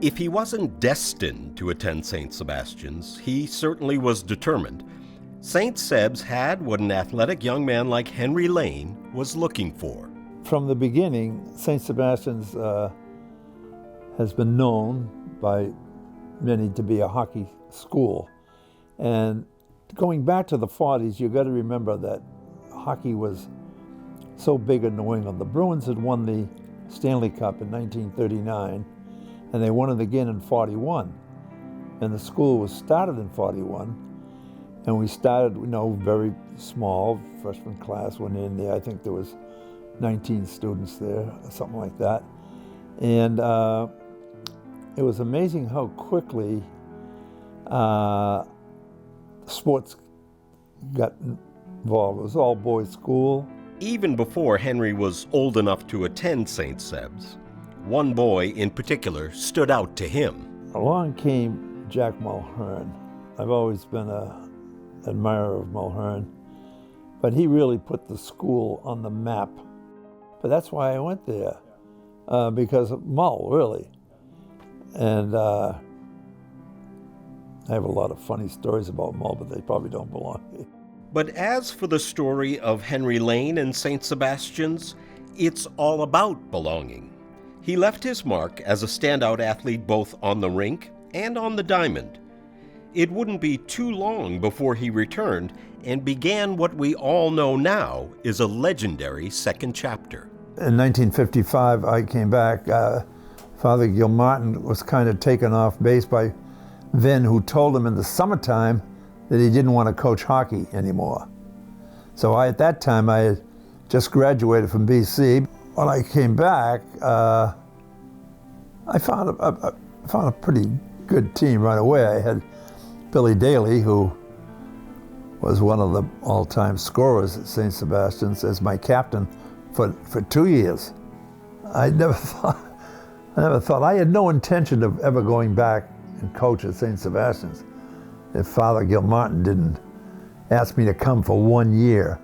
If he wasn't destined to attend St. Sebastian's, he certainly was determined. St. Seb's had what an athletic young man like Henry Lane was looking for. From the beginning, St. Sebastian's has been known by many to be a hockey school. And going back to the 40s, you got to remember that hockey was so big in New England. The Bruins had won the Stanley Cup in 1939, and they won it again in 41. And the school was started in 41, and we started, very small. Freshman class went in there. I think there was 19 students there, something like that. And it was amazing how quickly sports got involved. It was all boys school. Even before Henry was old enough to attend St. Seb's, one boy in particular stood out to him. Along came Jack Mulhern. I've always been an admirer of Mulhern, but he really put the school on the map. But that's why I went there, because of Mull, really. And I have a lot of funny stories about Mull, but they probably don't belong here. But as for the story of Henry Lane and St. Sebastian's, it's all about belonging. He left his mark as a standout athlete both on the rink and on the diamond. It wouldn't be too long before he returned and began what we all know now is a legendary second chapter. In 1955, I came back. Father Gilmartin was kind of taken off base by Vin, who told him in the summertime that he didn't want to coach hockey anymore. So at that time, I had just graduated from BC. When I came back, I found a pretty good team right away. I had Billy Daly, who was one of the all-time scorers at St. Sebastian's, as my captain for 2 years. I never thought, I had no intention of ever going back and coach at St. Sebastian's if Father Gilmartin didn't ask me to come for 1 year.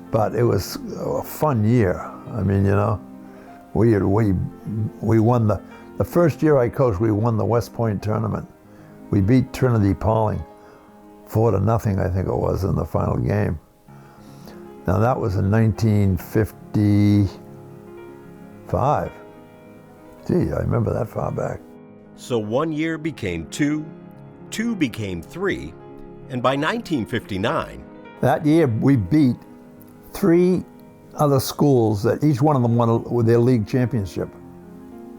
But it was a fun year. I mean, we won the first year I coached, we won the West Point tournament. We beat Trinity Pauling 4-0, I think it was, in the final game. Now that was in 1955. Gee, I remember that far back. So 1 year became two became three, and by 1959... That year we beat 3 other schools that each one of them won their league championship.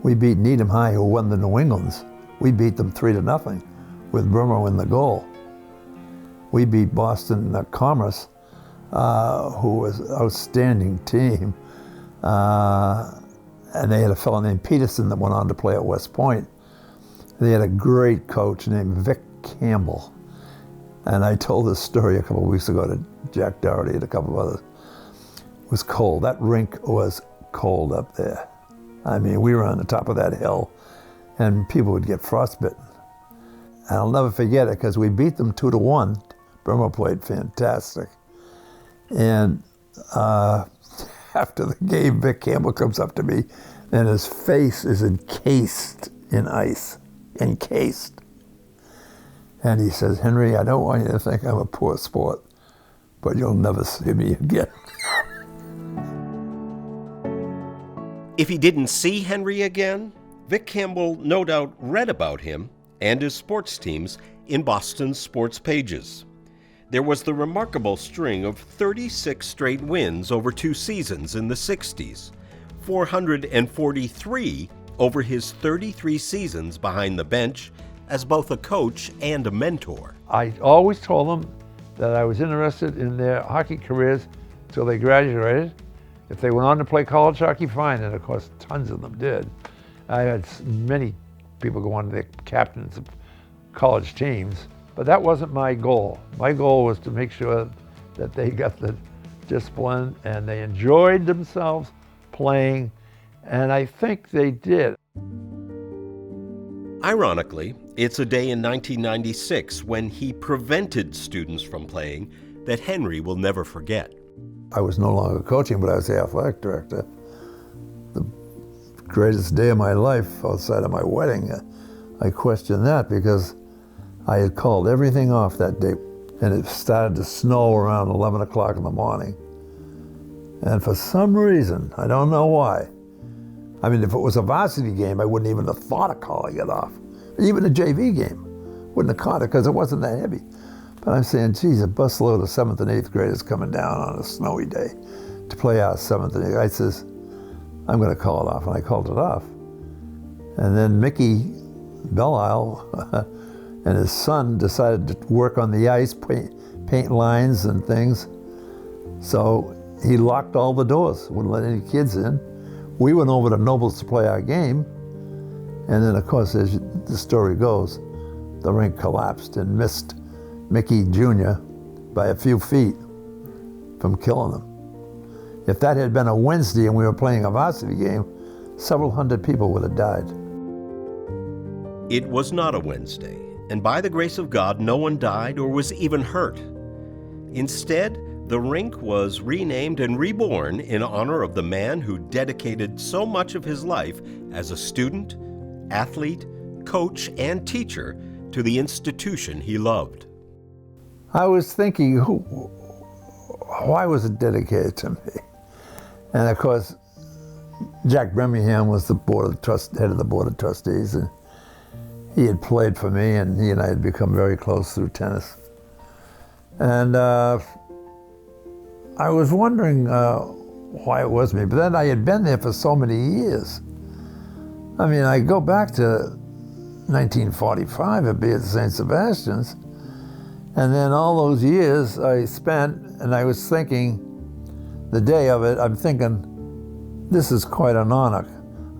We beat Needham High, who won the New Englands. We beat them 3-0 with Brummer in the goal. We beat Boston Commerce, who was an outstanding team. And they had a fellow named Peterson that went on to play at West Point. They had a great coach named Vic Campbell. And I told this story a couple of weeks ago to Jack Doherty and a couple of others. It was cold. That rink was cold up there. I mean, we were on the top of that hill, and people would get frostbitten. And I'll never forget it, because we beat them 2-1. Burma played fantastic. And after the game, Vic Campbell comes up to me, and his face is encased in ice. Encased. And he says, "Henry, I don't want you to think I'm a poor sport, but you'll never see me again." If he didn't see Henry again, Vic Campbell no doubt read about him and his sports teams in Boston's sports pages. There was the remarkable string of 36 straight wins over 2 seasons in the 60s, 443 over his 33 seasons behind the bench as both a coach and a mentor. I always told them that I was interested in their hockey careers until they graduated. If they went on to play college hockey, fine, and of course tons of them did. I had many people go on to be captains of college teams, but that wasn't my goal. My goal was to make sure that they got the discipline and they enjoyed themselves playing, and I think they did. Ironically, it's a day in 1996 when he prevented students from playing that Henry will never forget. I was no longer coaching, but I was the athletic director. The greatest day of my life outside of my wedding. I question that because I had called everything off that day, and it started to snow around 11 o'clock in the morning. And for some reason, I don't know why, I mean, if it was a varsity game, I wouldn't even have thought of calling it off. Even a JV game, wouldn't have caught it because it wasn't that heavy. But I'm saying, geez, a busload of 7th and 8th graders coming down on a snowy day to play our 7th and 8th. I says, I'm going to call it off, and I called it off. And then Mickey Belisle and his son decided to work on the ice, paint lines and things. So he locked all the doors, wouldn't let any kids in. We went over to Nobles to play our game, and then, of course, as the story goes, the rink collapsed and missed Mickey Jr. by a few feet from killing him. If that had been a Wednesday and we were playing a varsity game, several hundred people would have died. It was not a Wednesday, and by the grace of God, no one died or was even hurt. Instead, the rink was renamed and reborn in honor of the man who dedicated so much of his life as a student, athlete, coach, and teacher to the institution he loved. I was thinking, why was it dedicated to me? And of course, Jack Birmingham was the head of the board of trustees, and he had played for me, and he and I had become very close through tennis. And I was wondering why it was me, but then I had been there for so many years. I mean, I go back to 1945 at be at St. Sebastian's, and then all those years I spent, and I was thinking, the day of it, I'm thinking, this is quite an honor.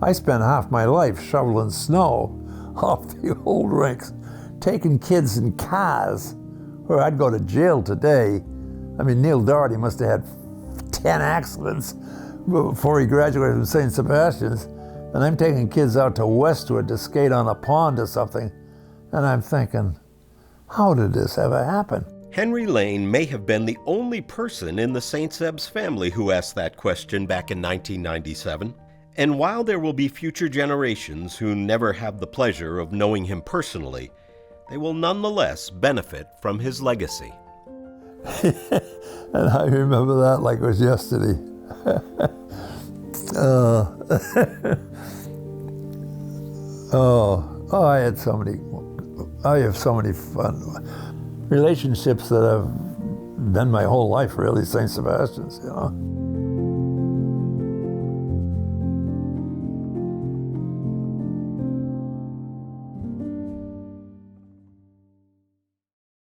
I spent half my life shoveling snow off the old rinks, taking kids in cars, or I'd go to jail today. I mean, Neil Doherty must have had 10 accidents before he graduated from St. Sebastian's, and I'm taking kids out to Westwood to skate on a pond or something, and I'm thinking, how did this ever happen? Henry Lane may have been the only person in the St. Seb's family who asked that question back in 1997. And while there will be future generations who never have the pleasure of knowing him personally, they will nonetheless benefit from his legacy. And I remember that like it was yesterday. I have so many fun relationships that have been my whole life, really, St. Sebastian's, you know.